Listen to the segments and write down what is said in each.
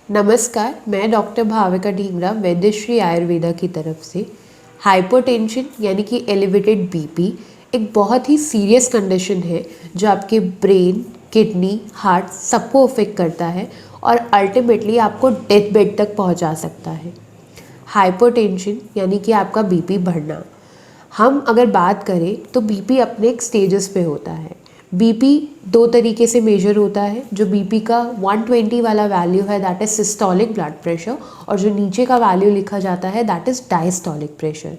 नमस्कार, मैं डॉक्टर भाविका ढींगरा वैद्यश्री आयुर्वेदा की तरफ से। हाइपरटेंशन यानी कि एलिवेटेड बीपी एक बहुत ही सीरियस कंडीशन है जो आपके ब्रेन, किडनी, हार्ट सबको अफेक्ट करता है और अल्टीमेटली आपको डेथ बेड तक पहुंचा सकता है। हाइपरटेंशन यानी कि आपका बीपी बढ़ना। हम अगर बात करें तो बीपी अपने एक स्टेजेस पे होता है। बीपी दो तरीके से मेजर होता है। जो बीपी का 120 वाला वैल्यू है that is systolic blood pressure, और जो नीचे का वैल्यू लिखा जाता है that is diastolic pressure.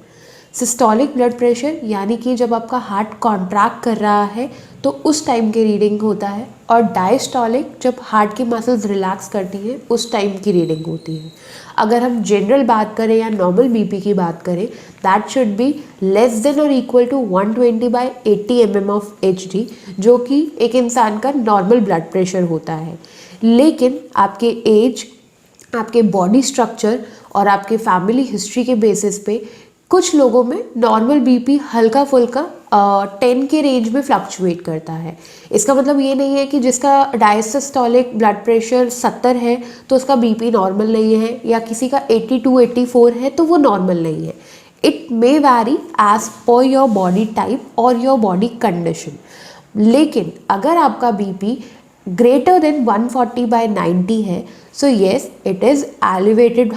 Systolic blood pressure यानी कि जब आपका हार्ट कॉन्ट्रैक्ट कर रहा है तो उस टाइम की रीडिंग होता है, और डायस्टोलिक जब हार्ट की मसल्स रिलैक्स करती हैं उस टाइम की रीडिंग होती है। अगर हम जनरल बात करें या नॉर्मल बीपी की बात करें, that should be less than और equal to 120/80 mm of HD, जो कि एक इंसान का नॉर्मल ब्लड प्रेशर होता है। लेकिन आपके एज, आपके बॉडी स्ट्रक्चर और आपके फैमिली हिस्ट्री के बेसिस पे कुछ लोगों में नॉर्मल बीपी हल्का फुल्का 10 के रेंज में फ्लक्चुएट करता है। इसका मतलब ये नहीं है कि जिसका डायसिस्टोलिक ब्लड प्रेशर 70 है तो उसका बीपी नॉर्मल नहीं है, या किसी का 82-84 है तो वो नॉर्मल नहीं है। It may vary as per your body type और योर बॉडी कंडीशन। लेकिन अगर आपका बीपी greater than 140/90 है, so yes it is elevated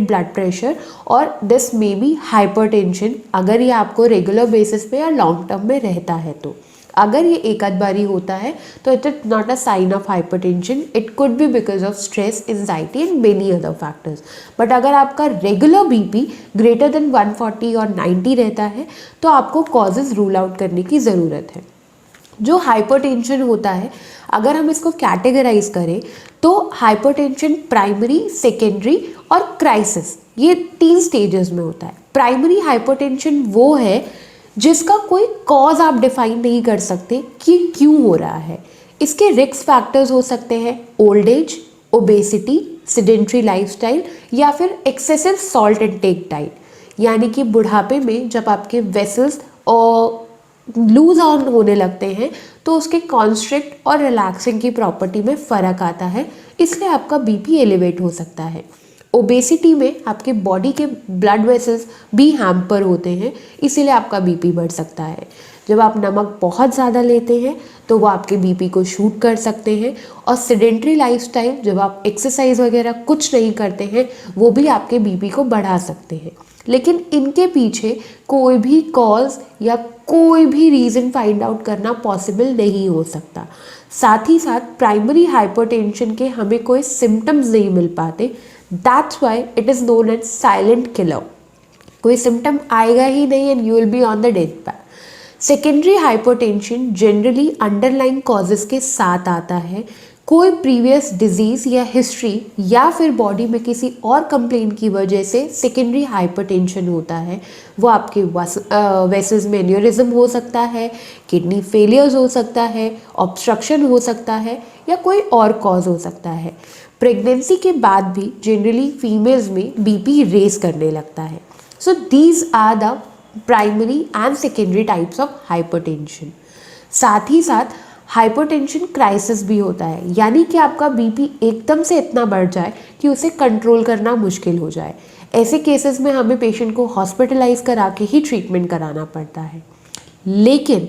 blood pressure और this may be hypertension अगर ये आपको रेगुलर बेसिस पे या लॉन्ग टर्म में रहता है। तो अगर ये एक आध बारी होता है तो it is not a sign of hypertension, it could be because of stress, anxiety and many other factors. But अगर आपका रेगुलर बीपी ग्रेटर देन 140 और 90 रहता है तो आपको कॉजेज रूल आउट करने की ज़रूरत है। जो हाइपरटेंशन होता है, अगर हम इसको कैटेगराइज करें तो हाइपरटेंशन प्राइमरी, सेकेंडरी और क्राइसिस, ये 3 स्टेजेस में होता है। प्राइमरी हाइपरटेंशन वो है जिसका कोई कॉज आप डिफाइन नहीं कर सकते कि क्यों हो रहा है। इसके रिस्क फैक्टर्स हो सकते हैं old age, obesity, sedentary lifestyle या फिर एक्सेसिव सॉल्ट इनटेक डाइट। यानी कि बुढ़ापे में जब आपके वेसल्स और लूज ऑन होने लगते हैं तो उसके कॉन्स्ट्रिक्ट और रिलैक्सिंग की प्रॉपर्टी में फ़र्क आता है, इसलिए आपका बीपी एलिवेट हो सकता है। ओबेसिटी में आपके बॉडी के ब्लड वेसल्स भी हैम्पर होते हैं, इसीलिए आपका बीपी बढ़ सकता है। जब आप नमक बहुत ज़्यादा लेते हैं तो वो आपके बीपी को शूट कर सकते हैं, और सिडेंट्री लाइफस्टाइल, जब आप एक्सरसाइज वगैरह कुछ नहीं करते हैं, वो भी आपके बीपी को बढ़ा सकते हैं। लेकिन इनके पीछे कोई भी कॉज या कोई भी रीज़न फाइंड आउट करना पॉसिबल नहीं हो सकता। साथ ही साथ प्राइमरी हाइपरटेंशन के हमें कोई सिम्टम्स नहीं मिल पाते, that's why it is known as silent killer. कोई सिम्टम आएगा ही नहीं and you will be on the death bed. Secondary hypertension generally underlying causes के साथ आता है। कोई प्रीवियस डिजीज़ या हिस्ट्री या फिर बॉडी में किसी और कंप्लेंट की वजह से सेकेंडरी हाइपरटेंशन होता है। वो आपके वेसल्स में एन्यूरिज्म हो सकता है, किडनी फेलियर्स हो सकता है, ऑब्स्ट्रक्शन हो सकता है, या कोई और कॉज हो सकता है। प्रेगनेंसी के बाद भी जनरली फीमेल्स में बीपी रेस करने लगता है। So these are the primary and secondary types of hypertension. साथ ही साथ हाइपरटेंशन क्राइसिस भी होता है, यानी कि आपका बीपी एकदम से इतना बढ़ जाए कि उसे कंट्रोल करना मुश्किल हो जाए। ऐसे केसेस में हमें पेशेंट को हॉस्पिटलाइज करा के ही ट्रीटमेंट कराना पड़ता है। लेकिन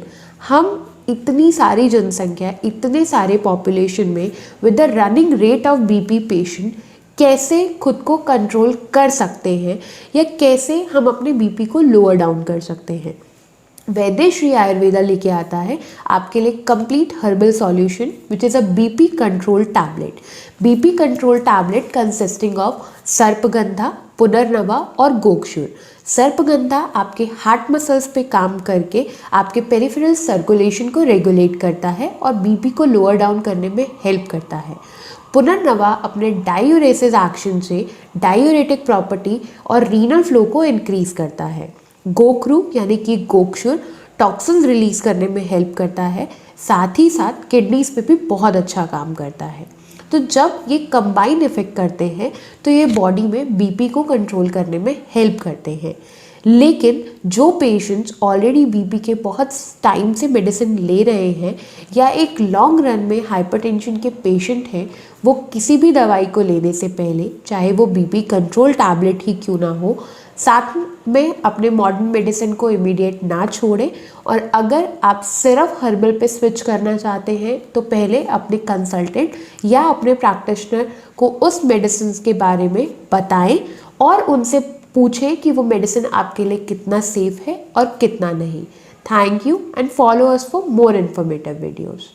हम इतनी सारी जनसंख्या, इतने सारे पॉपुलेशन में with the running rate of BP patient कैसे खुद को कंट्रोल कर सकते हैं, या कैसे हम अपने बीपी को लोअर डाउन कर सकते हैं। वैद्यश्री आयुर्वेदा लेके आता है आपके लिए complete herbal solution which is a BP control tablet. BP control tablet consisting of sarpagandha, punarnava और गोक्षुर। सर्पगंधा आपके हार्ट मसल्स पे काम करके आपके पेरिफेरल सर्कुलेशन को रेगुलेट करता है और बीपी को लोअर डाउन करने में हेल्प करता है। पुनर्नवा अपने डायूरेसिस एक्शन से डायूरेटिक प्रॉपर्टी और रीनल फ्लो को इंक्रीज करता है। गोक्रू यानी कि गोक्षुर टॉक्सिन्स रिलीज करने में हेल्प करता है, साथ ही साथ किडनीज पे भी बहुत अच्छा काम करता है। तो जब ये कंबाइन इफेक्ट करते हैं तो ये बॉडी में बीपी को कंट्रोल करने में हेल्प करते हैं। लेकिन जो पेशेंट्स ऑलरेडी बीपी के बहुत टाइम से मेडिसिन ले रहे हैं या एक लॉन्ग रन में हाइपरटेंशन के पेशेंट हैं, वो किसी भी दवाई को लेने से पहले, चाहे वो बीपी कंट्रोल टैबलेट ही क्यों ना हो, साथ में अपने मॉडर्न मेडिसिन को इमीडिएट ना छोड़ें। और अगर आप सिर्फ हर्बल पे स्विच करना चाहते हैं तो पहले अपने कंसल्टेंट या अपने प्रैक्टिशनर को उस मेडिसिन के बारे में बताएं और उनसे पूछें कि वो मेडिसिन आपके लिए कितना सेफ है और कितना नहीं। Thank you and follow us for more informative videos.